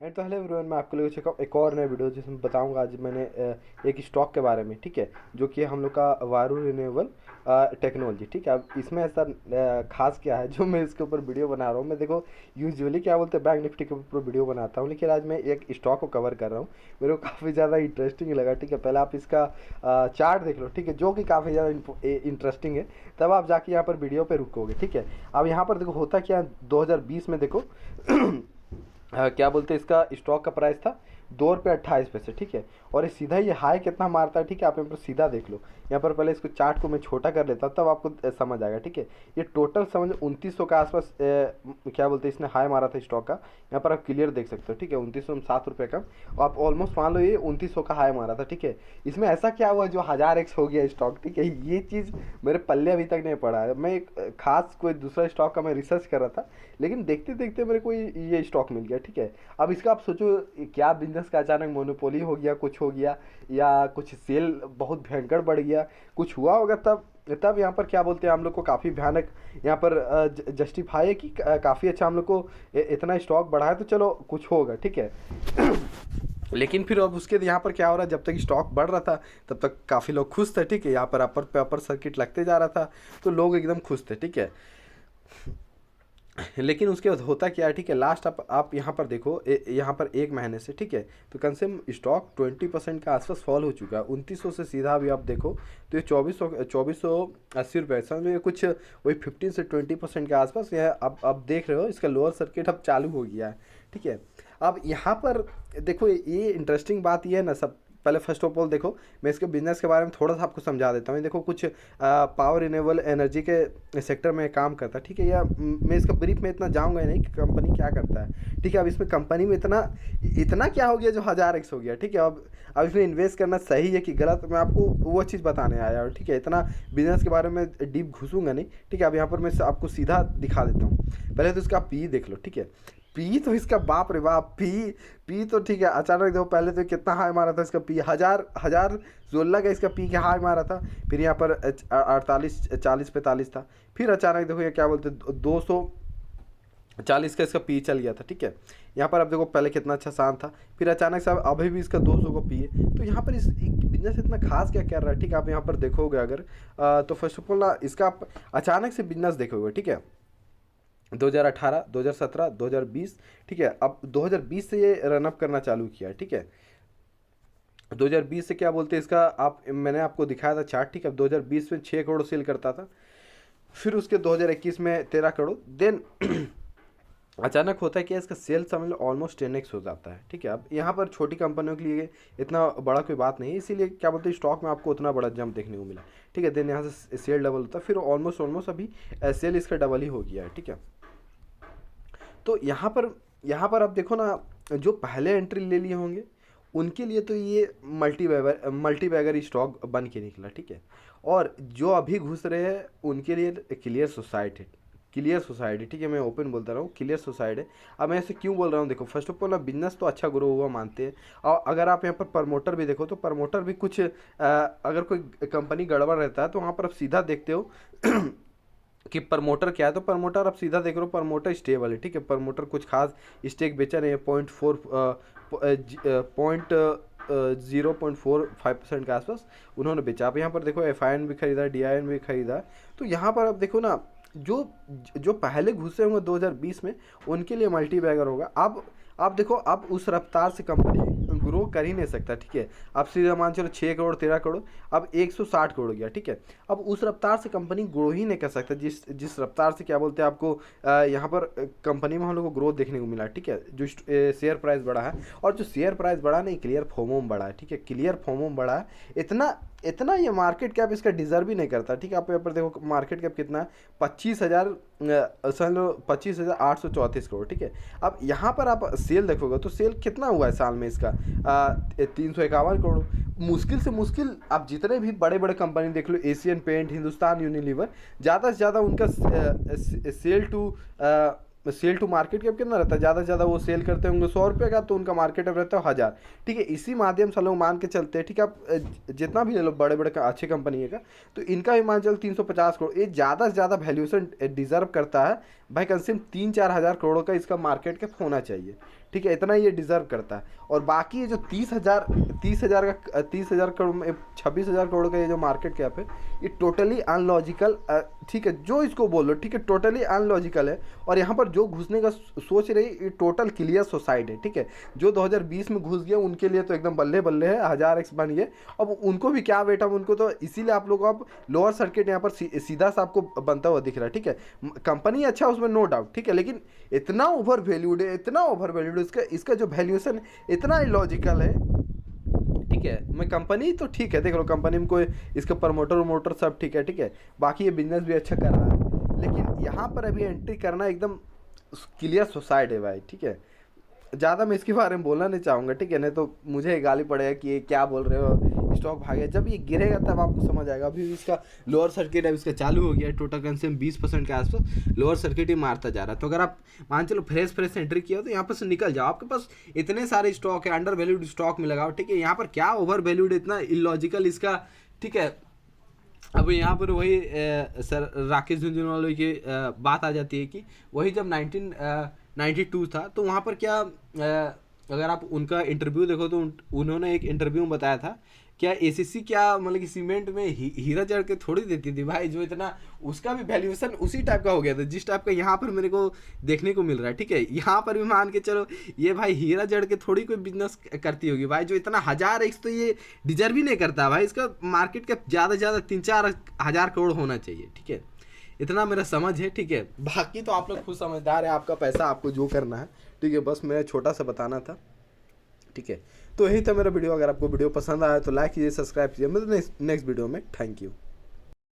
And तो hello everyone, मैं आपके लिए चुका एक और नया वीडियो जिसमें बताऊंगा। आज मैंने एक स्टॉक के बारे में, ठीक है, जो कि हम लोग का वारू रिन्यूएबल टेक्नोलॉजी, ठीक है। अब इसमें ऐसा खास क्या है जो मैं इसके ऊपर वीडियो बना रहा हूँ। मैं देखो यूजुअली क्या बोलते हैं, बैंक निफ्टी के ऊपर वीडियो बनाता हूँ, लेकिन आज मैं एक स्टॉक को कवर कर रहा हूँ। मेरे को काफ़ी ज़्यादा इंटरेस्टिंग लगा, ठीक है। पहले आप इसका चार्ट देख लो, ठीक है, जो कि काफ़ी ज़्यादा इंटरेस्टिंग है। तब आप जाके यहाँ पर वीडियो पे रुकोगे, ठीक है। अब यहाँ पर देखो होता क्या है, 2020 में देखो क्या बोलते हैं, इसका स्टॉक का प्राइस था 2 रुपये 28 पैसे, ठीक है। और ये सीधा ये हाई कितना मारता है, ठीक है। आप यहाँ पर सीधा देख लो, यहाँ पर पहले इसको चार्ट को मैं छोटा कर लेता हूँ, तब आपको समझ आएगा, ठीक है। ये टोटल समझ 2900 के आसपास क्या बोलते हैं, इसने हाई मारा था स्टॉक का। यहाँ पर आप क्लियर देख सकते हो, ठीक है, 2900 में 7 रुपये कम। और आप ऑलमोस्ट मान लो ये 2900 का हाई मारा था, ठीक है। इसमें ऐसा क्या हुआ जो 1000x हो गया स्टॉक, ठीक है। ये चीज़ मेरे पल्ले अभी तक नहीं पड़ा है। मैं एक खास कोई दूसरा स्टॉक का मैं रिसर्च कर रहा था, लेकिन देखते देखते मेरे को ये स्टॉक मिल गया, ठीक है। अब इसका आप सोचो, क्या बिजनेस का अचानक मोनोपोली हो गया, कुछ हो गया, या कुछ सेल बहुत भयंकर बढ़ गया, कुछ हुआ होगा। तब यहाँ पर क्या बोलते हैं, हम लोग को काफ़ी भयानक यहाँ पर जस्टिफाई है कि काफ़ी अच्छा हम लोग को इतना स्टॉक बढ़ा है, तो चलो कुछ होगा, ठीक है। लेकिन फिर अब उसके यहाँ पर क्या हो रहा है, जब तक स्टॉक बढ़ रहा था तब तक काफ़ी लोग खुश थे, ठीक है। यहाँ पर अपर सर्किट लगते जा रहा था, तो लोग एकदम खुश थे, ठीक है। लेकिन उसके बाद होता क्या है, ठीक है, लास्ट आप यहाँ पर देखो, यहाँ पर एक महीने से, ठीक है, तो कम से कम स्टॉक 20% के आसपास फॉल हो चुका है। 2900 से सीधा अभी आप देखो तो ये 2480 रुपये, समझो ये कुछ वही 15 से 20% के आसपास। यह अब देख रहे हो, इसका लोअर सर्किट अब चालू हो गया है, ठीक है। अब यहाँ पर देखो, ये इंटरेस्टिंग बात ये है ना, सब पहले फर्स्ट ऑफ ऑल देखो, मैं इसके बिजनेस के बारे में थोड़ा सा आपको समझा देता हूँ। देखो कुछ पावर रिन्यूएबल एनर्जी के सेक्टर में काम करता है, ठीक है। या मैं इसका ब्रीफ में इतना जाऊँगा ही नहीं कि कंपनी क्या करता है, ठीक है। अब इसमें कंपनी में इतना इतना क्या हो गया जो 1000x हो गया, ठीक है। अब इसमें इन्वेस्ट करना सही है कि गलत, मैं आपको वो चीज़ बताने आया हूँ, ठीक है। इतना बिजनेस के बारे में डीप घुसूंगा नहीं, ठीक है। अब यहाँ पर मैं आपको सीधा दिखा देता हूँ। पहले तो इसका पी देख लो, ठीक है। पी तो इसका बाप रे बाप, पी तो ठीक है। अचानक देखो, पहले तो कितना हाई मारा था इसका पी, 1016 का इसका पी के हाई मारा था। फिर यहाँ पर 48 40 45 था। फिर अचानक देखो ये क्या बोलते 240 का इसका पी चल गया था, ठीक है। यहाँ पर अब देखो पहले कितना अच्छा शान था, फिर अचानक से अभी भी इसका 200 को पी है। तो यहाँ पर इस बिजनेस इतना खास क्या कर रहा है, ठीक है। आप यहाँ पर देखोगे अगर तो फर्स्ट ऑफ ऑल ना, इसका आप अचानक से बिजनेस देखोगे, ठीक है। 2018 2017 2020, ठीक है। अब 2020 से ये रनअप करना चालू किया, ठीक है। 2020 से क्या बोलते हैं इसका, आप मैंने आपको दिखाया था चार्ट, ठीक है। 2020 में 6 करोड़ सेल करता था, फिर उसके 2021 में 13 करोड़। देन अचानक होता है कि इसका सेल समझ लो ऑलमोस्ट 10x हो जाता है, ठीक है। अब यहाँ पर छोटी कंपनियों के लिए इतना बड़ा कोई बात नहीं है, इसीलिए क्या बोलते हैं स्टॉक में आपको उतना बड़ा जंप देखने को मिला, ठीक है। देन यहाँ से सेल डबल होता है, फिर ऑलमोस्ट अभी सेल इसका डबल ही हो गया है, ठीक है। तो यहाँ पर आप देखो ना, जो पहले एंट्री ले लिए होंगे उनके लिए तो ये मल्टी बैगर स्टॉक बन के निकला, ठीक है। और जो अभी घुस रहे हैं उनके लिए क्लियर सोसाइटी, ठीक है। मैं ओपन बोलता रहा हूँ, क्लियर सोसाइटी है। अब मैं ऐसे क्यों बोल रहा हूँ, देखो फर्स्ट ऑफ ऑल बिजनेस तो अच्छा ग्रो हुआ मानते हैं। और अगर आप यहाँ पर प्रमोटर भी देखो तो प्रमोटर भी कुछ अगर कोई कंपनी गड़बड़ रहता है तो वहाँ पर आप सीधा देखते हो कि प्रमोटर क्या है। तो प्रमोटर आप सीधा देख रहे हो, प्रमोटर स्टेबल है, ठीक है। प्रमोटर कुछ खास स्टेक बेचा नहीं है, 0.45% के आसपास उन्होंने बेचा। आप यहाँ पर देखो FIN भी खरीदा, DIN भी खरीदा। तो यहाँ पर आप देखो ना, जो जो पहले घुसे होंगे 2020 में उनके लिए मल्टी बैगर होगा। अब आप देखो, अब उस रफ्तार से कंपनी ग्रो कर ही नहीं सकता, ठीक है। अब सीधा मान चलो 6 करोड़ 13 करोड़, अब 160 करोड़ हो गया, ठीक है। अब उस रफ्तार से कंपनी ग्रो ही नहीं कर सकता जिस जिस रफ्तार से क्या बोलते हैं आपको यहाँ पर कंपनी में हम लोग को ग्रोथ देखने को मिला, ठीक है। जो शेयर प्राइस बढ़ा है, और जो शेयर प्राइस बढ़ा नहीं, क्लियर फोमो में बढ़ा है, ठीक है। क्लियर फोमो में बढ़ा है। इतना इतना ये मार्केट कैप इसका डिजर्व ही नहीं करता, ठीक है। आप यहाँ पर देखो मार्केट कैप कितना है, 25,000 समझ लो 25,834 करोड़, ठीक है। अब यहाँ पर आप सेल देखोगे तो सेल कितना हुआ है साल में इसका, 351 करोड़। मुश्किल से मुश्किल आप जितने भी बड़े बड़े कंपनी देख लो, एशियन पेंट, हिंदुस्तान यूनिलीवर, ज़्यादा से ज़्यादा उनका सेल टू मार्केट कैप कितना रहता है, ज़्यादा से ज़्यादा वो सेल करते होंगे 100 रुपये का, तो उनका मार्केट कैप रहता है 1000, ठीक है। इसी माध्यम से लोग मान के चलते हैं, ठीक है। आप जितना भी ले लो बड़े बड़े अच्छे कंपनी का, तो इनका भी मान चल 350 करोड़, ये ज़्यादा से ज़्यादा वैल्यूएशन डिजर्व करता है भाई कम से कम 3-4 हज़ार करोड़ का इसका मार्केट कैप होना चाहिए, ठीक है, इतना ये डिजर्व करता है। और बाकी ये जो 30,000 करोड़ में 26,000 करोड़ का ये जो मार्केट कैप है, ये टोटली अनलॉजिकल, ठीक है, जो इसको बोलो, ठीक है, टोटली अनलॉजिकल है। और यहाँ पर जो घुसने का सोच रही, ये टोटल क्लियर सुसाइड है, ठीक है। जो 2020 में घुस गए उनके लिए तो एकदम बल्ले बल्ले है, 1000x बन गए। अब उनको भी क्या वेट, अब उनको तो इसीलिए आप लोगों को अब लोअर सर्किट यहाँ पर सीधा सा आपको बनता हुआ दिख रहा है, ठीक है। कंपनी अच्छा उसमें नो डाउट, ठीक है, लेकिन इतना ओवर वैल्यूड है, इतना ओवर वैल्यूड है, इसका जो वैल्यूएशन इतना इलॉजिकल है, ठीक है। मैं कंपनी तो ठीक है, देख लो कंपनी में कोई इसका प्रमोटर सब ठीक है, ठीक है, बाकी ये बिजनेस भी अच्छा कर रहा है, लेकिन यहाँ पर अभी एंट्री करना एकदम क्लियर सुसाइड है भाई, ठीक है। ज़्यादा मैं इसके बारे में बोलना नहीं चाहूँगा, ठीक है, नहीं तो मुझे गाली पड़ेगा कि ये क्या बोल रहे हो, स्टॉक भागे। जब ये गिरेगा तब आपको समझ आएगा। अभी इसका लोअर सर्किट अब इसका चालू हो गया है, टोटल कंसेम 20% के आसपास लोअर सर्किट ही मारता जा रहा है। तो अगर आप मान चलो फ्रेश एंट्री किया हो तो यहाँ पर से निकल जाओ, आपके पास इतने सारे स्टॉक है, अंडर वैल्यूड स्टॉक में लगाओ, ठीक है। यहाँ पर क्या ओवर वैल्यूड, इतना इलॉजिकल इसका, ठीक है। अब यहाँ पर वही सर राकेश झुंझुनवाला की बात आ जाती है कि वही जब 1992 था तो वहाँ पर क्या अगर आप उनका इंटरव्यू देखो तो उन्होंने एक इंटरव्यू में बताया था क्या एसीसी क्या मतलब कि सीमेंट में हीरा जड़ के थोड़ी देती थी भाई, जो इतना उसका भी वैल्यूएशन उसी टाइप का हो गया था जिस टाइप का यहाँ पर मेरे को देखने को मिल रहा है, ठीक है। यहाँ पर भी मान के चलो ये भाई हीरा जड़ के थोड़ी कोई बिजनेस करती होगी भाई, जो इतना 1000x तो ये डिजर्व ही नहीं करता भाई। इसका मार्केट कैप ज़्यादा से ज़्यादा 3-4 हज़ार करोड़ होना चाहिए, ठीक है, इतना मेरा समझ है, ठीक है। बाकी तो आप लोग खुद समझदार है, आपका पैसा आपको जो करना है, ठीक है, बस मैं छोटा सा बताना था, ठीक है। तो यही था मेरा वीडियो। अगर आपको वीडियो पसंद आया तो लाइक कीजिए, सब्सक्राइब कीजिए। मिलते हैं नेक्स्ट वीडियो में। Thank you.